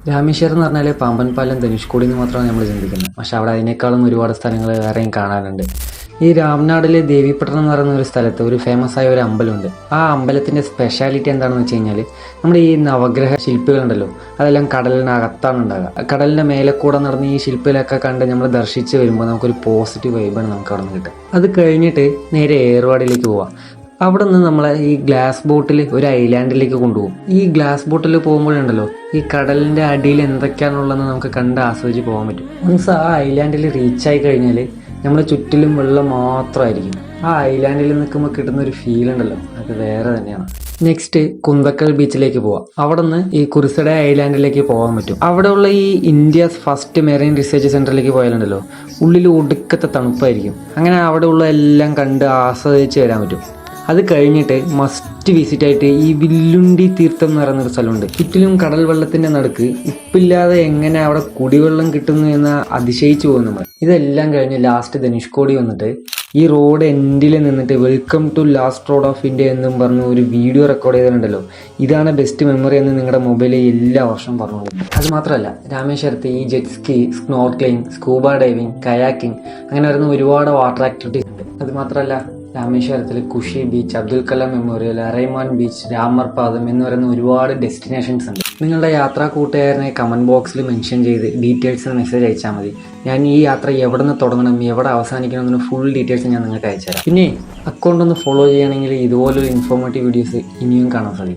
രാമേശ്വരം എന്ന് പറഞ്ഞാൽ പാമ്പൻ പാലം ധനുഷ്കോടി എന്ന് മാത്രമാണ് നമ്മൾ ചിന്തിക്കുന്നത്. പക്ഷെ അവിടെ അതിനേക്കാളും ഒരുപാട് സ്ഥലങ്ങൾ വേറെയും കാണാനുണ്ട്. ഈ രാംനാടിലെ ദേവിപട്ടണം എന്ന് പറയുന്ന ഒരു സ്ഥലത്ത് ഒരു ഫേമസ് ആയ ഒരു അമ്പലമുണ്ട്. ആ അമ്പലത്തിൻ്റെ സ്പെഷ്യാലിറ്റി എന്താണെന്ന് വെച്ച് കഴിഞ്ഞാൽ നമ്മുടെ ഈ നവഗ്രഹ ശില്പികളുണ്ടല്ലോ, അതെല്ലാം കടലിനകത്താണ് ഉണ്ടാകുക. കടലിൻ്റെ മേലെ കൂടെ നടന്ന് ഈ ശില്പികളൊക്കെ കണ്ട് നമ്മൾ ദർശിച്ച് വരുമ്പോൾ നമുക്കൊരു പോസിറ്റീവ് വൈബാണ് നമുക്ക് അവിടെ നിന്ന് കിട്ടുക. അത് കഴിഞ്ഞിട്ട് നേരെ ഏർവാടിയിലേക്ക് പോവാം. അവിടെ നിന്ന് നമ്മളെ ഈ ഗ്ലാസ് ബോട്ടിൽ ഒരു ഐലാൻഡിലേക്ക് കൊണ്ടുപോകും. ഈ ഗ്ലാസ് ബോട്ടിൽ പോകുമ്പോഴുണ്ടല്ലോ ഈ കടലിൻ്റെ അടിയിൽ എന്തൊക്കെയാണുള്ളതെന്ന് നമുക്ക് കണ്ട് ആസ്വദിച്ച് പോകാൻ പറ്റും. മീൻസ് ആ ഐലാൻഡിൽ റീച്ചായി കഴിഞ്ഞാൽ നമ്മുടെ ചുറ്റിലും വെള്ളം മാത്രമായിരിക്കും. ആ ഐലാൻഡിൽ നിൽക്കുമ്പോൾ കിട്ടുന്ന ഒരു ഫീൽ ഉണ്ടല്ലോ, അത് വേറെ തന്നെയാണ്. നെക്സ്റ്റ് കുന്തക്കൽ ബീച്ചിലേക്ക് പോവാം. അവിടെ നിന്ന് ഈ കുറിസഡ ഐലാൻഡിലേക്ക് പോകാൻ പറ്റും. അവിടെയുള്ള ഈ ഇന്ത്യസ് ഫസ്റ്റ് മെറൈൻ റിസർച്ച് സെന്ററിലേക്ക് പോയാലുണ്ടല്ലോ ഉള്ളിൽ ഒടുക്കത്തെ തണുപ്പായിരിക്കും. അങ്ങനെ അവിടെയുള്ള എല്ലാം കണ്ട് ആസ്വദിച്ച് വരാൻ പറ്റും. അത് കഴിഞ്ഞിട്ട് മസ്റ്റ് വിസിറ്റ് ആയിട്ട് ഈ വില്ലുണ്ടി തീർത്ഥം എന്ന് പറയുന്നൊരു സ്ഥലമുണ്ട്. ചുറ്റിലും കടൽ വെള്ളത്തിന്റെ നടുക്ക് ഉപ്പില്ലാതെ എങ്ങനെ അവിടെ കുടിവെള്ളം കിട്ടുന്നു എന്ന് അതിശയിച്ചു പോകും നമ്മൾ. ഇതെല്ലാം കഴിഞ്ഞ് ലാസ്റ്റ് ധനുഷ്കോടി വന്നിട്ട് ഈ റോഡ് എൻഡിൽ നിന്നിട്ട് welcome to last road of India എന്നും പറഞ്ഞ് ഒരു വീഡിയോ റെക്കോർഡ് ചെയ്തിട്ടുണ്ടല്ലോ. ഇതാണ് ബെസ്റ്റ് മെമ്മറി എന്ന് നിങ്ങളുടെ മൊബൈലിൽ എല്ലാ വർഷവും പറഞ്ഞു. അത് മാത്രമല്ല രാമേശ്വരത്ത് ഈ jet ski, snorkelling, scuba diving, kayaking അങ്ങനെ വരുന്ന ഒരുപാട് വാട്ടർ ആക്ടിവിറ്റീസ് ഉണ്ട്. അത് മാത്രമല്ല രാമേശ്വരത്തിൽ Kushi beach, Abdul Kalam memorial, Ariyaman beach, Ramarpadam എന്ന് പറയുന്ന ഒരുപാട് ഡെസ്റ്റിനേഷൻസ് ഉണ്ട്. നിങ്ങളുടെ യാത്രാ കൂട്ടുകാരനെ കമൻറ്റ് ബോക്സിൽ മെൻഷൻ ചെയ്ത് ഡീറ്റെയിൽസ് മെസ്സേജ് അയച്ചാൽ മതി. ഞാൻ ഈ യാത്ര എവിടെ നിന്ന് തുടങ്ങണം, എവിടെ അവസാനിക്കണം എന്നൊരു ഫുൾ ഡീറ്റെയിൽസ് ഞാൻ നിങ്ങൾക്ക് അയച്ചുതരാം. പിന്നെ അക്കൗണ്ട് ഒന്ന് ഫോളോ ചെയ്യുകയാണെങ്കിൽ ഇതുപോലൊരു ഇൻഫോർമേറ്റീവ് വീഡിയോസ് ഇനിയും കാണാൻ സാധിക്കും.